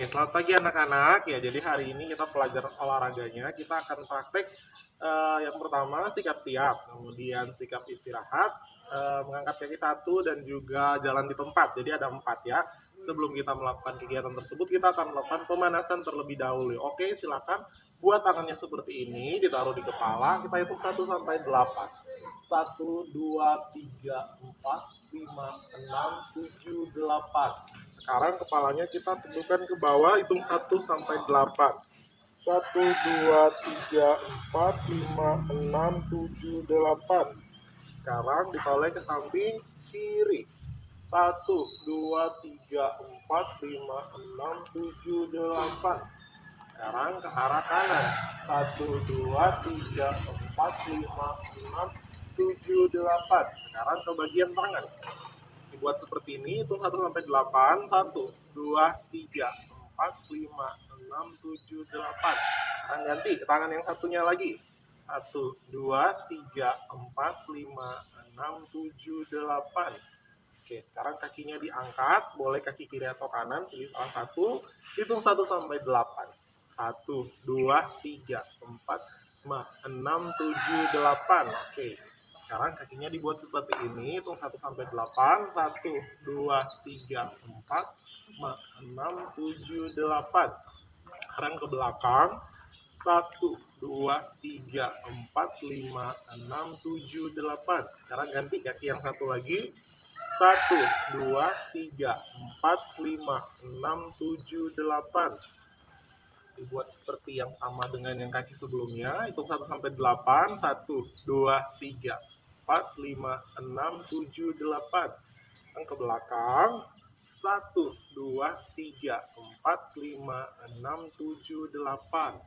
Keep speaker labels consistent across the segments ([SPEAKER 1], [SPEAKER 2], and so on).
[SPEAKER 1] Oke, selamat pagi anak-anak. Ya, jadi hari ini kita pelajaran olahraganya. Kita akan praktek yang pertama sikap siap, kemudian sikap istirahat, mengangkat kaki satu dan juga jalan di tempat. Jadi ada 4 ya. Sebelum kita melakukan kegiatan tersebut, kita akan melakukan pemanasan terlebih dahulu. Oke, silakan buat tangannya seperti ini, ditaruh di kepala. Kita hitung 1 sampai 8. 1, 2, 3, 4, 5, 6, 7, 8. Sekarang kepalanya kita tentukan ke bawah, hitung 1 sampai 8. 1, 2, 3, 4, 5, 6, 7, 8. Sekarang ditoleh ke samping kiri. 1, 2, 3, 4, 5, 6, 7, 8. Sekarang ke arah kanan. 1, 2, 3, 4, 5, 6, 7, 8. Sekarang ke bagian tangan. Dibuat seperti ini, hitung 1 sampai 8. 1, 2, 3, 4, 5, 6, 7, 8. Sekarang ganti ke tangan yang satunya lagi. 1, 2, 3, 4, 5, 6, 7, 8. Oke, sekarang kakinya diangkat, boleh kaki kiri atau kanan, pilih salah satu. Hitung 1 sampai 8. 1, 2, 3, 4, 5, 6, 7, 8. Oke, sekarang kakinya dibuat seperti ini, hitung 1 sampai 8. 1, 2, 3, 4, 5, 6, 7, 8. Sekarang ke belakang. 1, 2, 3, 4, 5, 6, 7, 8. Sekarang ganti kaki yang satu lagi. 1, 2, 3, 4, 5, 6, 7, 8. Dibuat seperti yang sama dengan yang kaki sebelumnya. Hitung 1 sampai 8. 1, 2, 3, 4, 5, 6, 7, 8. Yang ke belakang. 1, 2, 3, 4, 5, 6, 7, 8.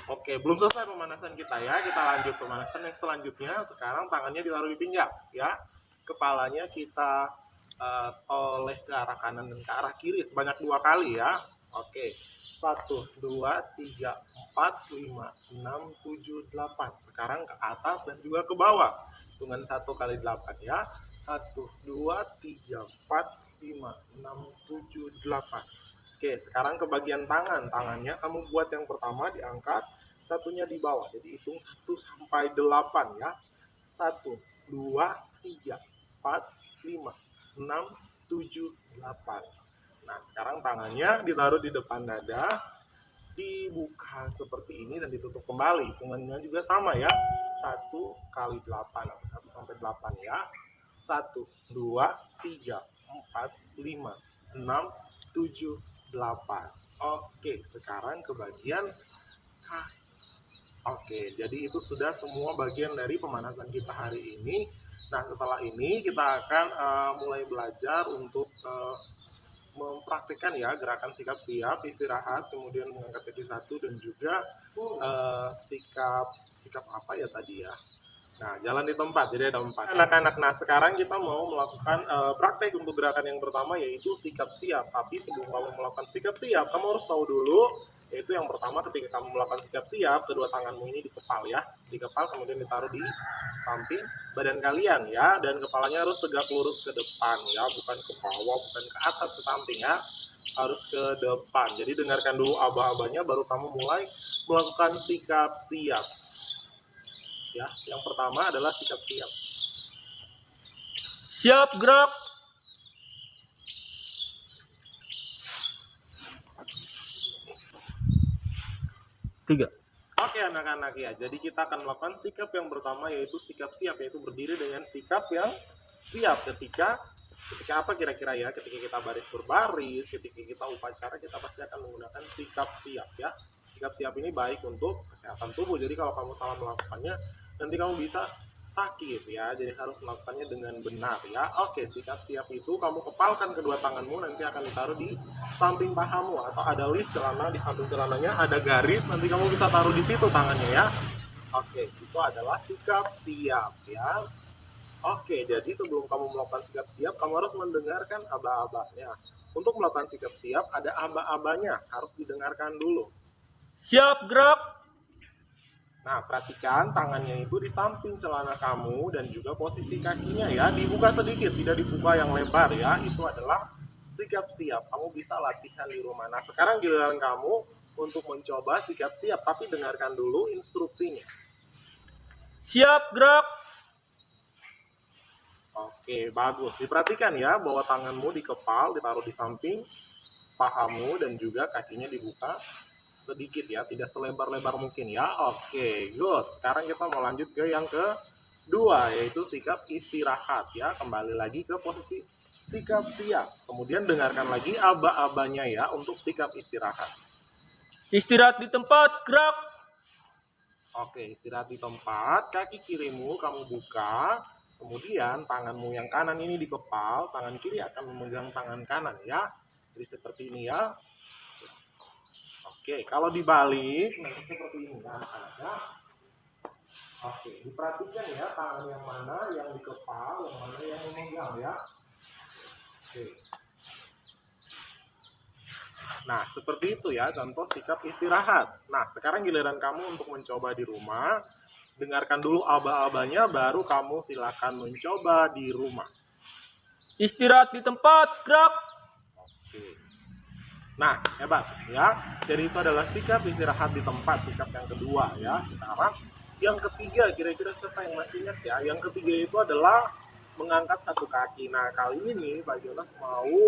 [SPEAKER 1] Oke, belum selesai pemanasan kita ya. Kita lanjut pemanasan yang selanjutnya. Sekarang tangannya ditaruh di pinggang ya. Kepalanya kita oleh ke arah kanan dan ke arah kiri sebanyak 2 kali ya. Oke. 1, 2, 3, 4, 5, 6, 7, 8. Sekarang ke atas dan juga ke bawah. Hitungan 1 kali 8 ya. 1, 2, 3, 4, 5, 6, 7, 8. Oke, sekarang ke bagian tangan. Tangannya kamu buat yang pertama diangkat, satunya di bawah. Jadi hitung 1 sampai 8 ya. 1, 2, 3, 4, 5, 6, 7, 8. Nah, sekarang tangannya ditaruh di depan dada, dibuka seperti ini dan ditutup kembali. Hitungannya juga sama ya. 1 kali 8 atau 1 sampai 8 ya. 1, 2, 3, 4, 5, 6, 7, 8. Oke, sekarang ke bagian kaki. Oke, jadi itu sudah semua bagian dari pemanasan kita hari ini. Nah, setelah ini kita akan mulai belajar untuk mempraktikkan ya gerakan sikap siap, istirahat, kemudian mengangkat kaki satu dan juga sikap apa ya tadi ya. Nah, jalan di tempat, jadi ada 4. Anak-anak, nah sekarang kita mau melakukan praktek untuk gerakan yang pertama yaitu sikap siap. Tapi sebelum kamu melakukan sikap siap, kamu harus tahu dulu, yaitu yang pertama ketika kamu melakukan sikap siap, kedua tanganmu ini dikepal ya. Dikepal kemudian ditaruh di samping badan kalian ya. Dan kepalanya harus tegak lurus ke depan ya, bukan ke bawah, bukan ke atas, ke samping ya. Harus ke depan. Jadi dengarkan dulu aba-abanya baru kamu mulai melakukan sikap siap. Ya, yang pertama adalah sikap siap.
[SPEAKER 2] Siap gerak. Tiga.
[SPEAKER 1] Oke anak-anak ya, jadi kita akan melakukan sikap yang pertama yaitu sikap siap, yaitu berdiri dengan sikap yang siap ketika apa kira-kira ya, ketika kita baris berbaris, ketika kita upacara kita pasti akan menggunakan sikap siap ya. Sikap siap ini baik untuk kesehatan tubuh, jadi kalau kamu salah melakukannya nanti kamu bisa sakit ya, jadi harus melakukannya dengan benar ya. Oke, sikap siap itu kamu kepalkan kedua tanganmu, nanti akan ditaruh di samping pahamu atau ada list celana, di samping celananya ada garis, nanti kamu bisa taruh di situ tangannya ya. Oke, itu adalah sikap siap ya. Oke, jadi sebelum kamu melakukan sikap siap, kamu harus mendengarkan aba-abanya. Untuk melakukan sikap siap ada aba-abanya, harus didengarkan dulu.
[SPEAKER 2] Siap gerak.
[SPEAKER 1] Nah, perhatikan tangannya itu di samping celana kamu dan juga posisi kakinya ya, dibuka sedikit, tidak dibuka yang lebar ya. Itu adalah sikap siap. Kamu bisa latihan di rumah. Nah, sekarang giliran kamu untuk mencoba sikap siap, tapi dengarkan dulu instruksinya.
[SPEAKER 2] Siap gerak.
[SPEAKER 1] Oke, bagus. Diperhatikan ya, bahwa tanganmu dikepal, ditaruh di samping pahamu, dan juga kakinya dibuka sedikit ya, tidak selebar-lebar mungkin ya. Oke, good. Sekarang kita mau lanjut ke yang kedua, yaitu sikap istirahat ya. Kembali lagi ke posisi sikap siap. Kemudian dengarkan lagi aba-abanya ya untuk sikap istirahat.
[SPEAKER 2] Istirahat di tempat, gerak.
[SPEAKER 1] Oke, istirahat di tempat, kaki kirimu kamu buka, kemudian tanganmu yang kanan ini dikepal, tangan kiri akan memegang tangan kanan ya. Jadi seperti ini ya. Oke, kalau dibalik nanti seperti ini ya anak-anak. Oke, diperhatikan ya tangan yang mana yang dikepal, yang mana yang memegang ya. Oke. Nah, seperti itu ya contoh sikap istirahat. Nah, sekarang giliran kamu untuk mencoba di rumah. Dengarkan dulu aba-abanya, baru kamu silakan mencoba di rumah.
[SPEAKER 2] Istirahat di tempat, gerak.
[SPEAKER 1] Oke. Nah, hebat ya. Jadi itu adalah sikap istirahat di tempat, sikap yang kedua ya. Sekarang yang ketiga, kira-kira siapa yang masih ingat ya? Yang ketiga itu adalah mengangkat satu kaki. Nah, kali ini Pak Jonas mau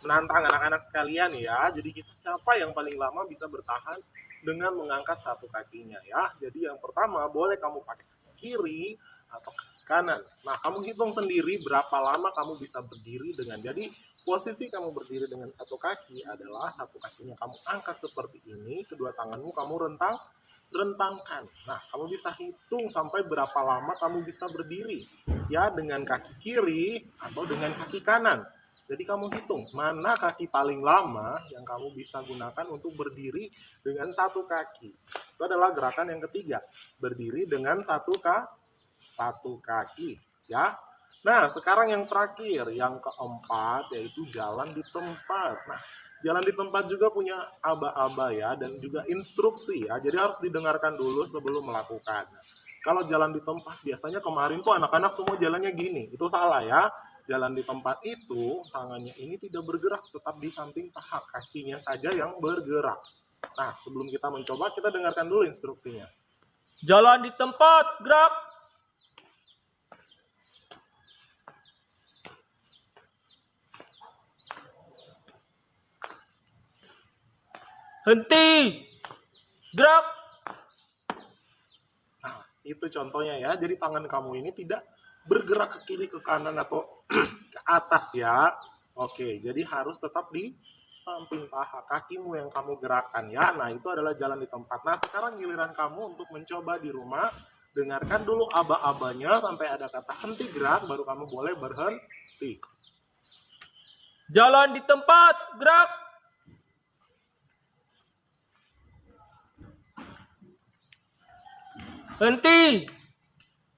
[SPEAKER 1] menantang anak-anak sekalian ya. Jadi kita siapa yang paling lama bisa bertahan dengan mengangkat satu kakinya ya. Jadi yang pertama boleh kamu pakai kiri atau kanan. Nah, kamu hitung sendiri berapa lama kamu bisa berdiri dengan. Jadi posisi kamu berdiri dengan satu kaki adalah satu kakinya kamu angkat seperti ini, kedua tanganmu kamu rentangkan. Nah, kamu bisa hitung sampai berapa lama kamu bisa berdiri ya dengan kaki kiri atau dengan kaki kanan. Jadi kamu hitung mana kaki paling lama yang kamu bisa gunakan untuk berdiri dengan satu kaki. Itu adalah gerakan yang ketiga, berdiri dengan satu kaki ya. Nah, sekarang yang terakhir, yang keempat, yaitu jalan di tempat. Nah, jalan di tempat juga punya aba-aba ya, dan juga instruksi ya. Jadi harus didengarkan dulu sebelum melakukan. Kalau jalan di tempat, biasanya kemarin tuh anak-anak semua jalannya gini. Itu salah ya. Jalan di tempat itu, tangannya ini tidak bergerak, tetap di samping paha, kakinya saja yang bergerak. Nah, sebelum kita mencoba, kita dengarkan dulu instruksinya.
[SPEAKER 2] Jalan di tempat, gerak. Henti, gerak.
[SPEAKER 1] Nah, itu contohnya ya. Jadi tangan kamu ini tidak bergerak ke kiri, ke kanan, atau ke atas ya. Oke, jadi harus tetap di samping paha, kakimu yang kamu gerakkan ya. Nah, itu adalah jalan di tempat. Nah, sekarang giliran kamu untuk mencoba di rumah. Dengarkan dulu aba-abanya sampai ada kata henti gerak, baru kamu boleh berhenti.
[SPEAKER 2] Jalan di tempat, gerak. Henti,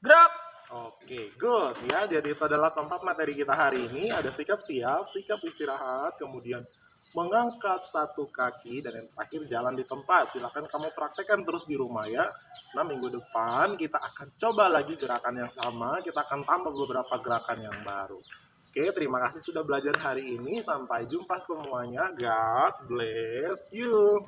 [SPEAKER 2] gerak.
[SPEAKER 1] Oke, good ya. Jadi itu adalah keempat materi kita hari ini. Ada sikap siap, sikap istirahat, kemudian mengangkat satu kaki, dan yang terakhir jalan di tempat. Silahkan kamu praktekkan terus di rumah ya. Nah, minggu depan kita akan coba lagi gerakan yang sama. Kita akan tambah beberapa gerakan yang baru. Oke, terima kasih sudah belajar hari ini. Sampai jumpa semuanya. God bless you.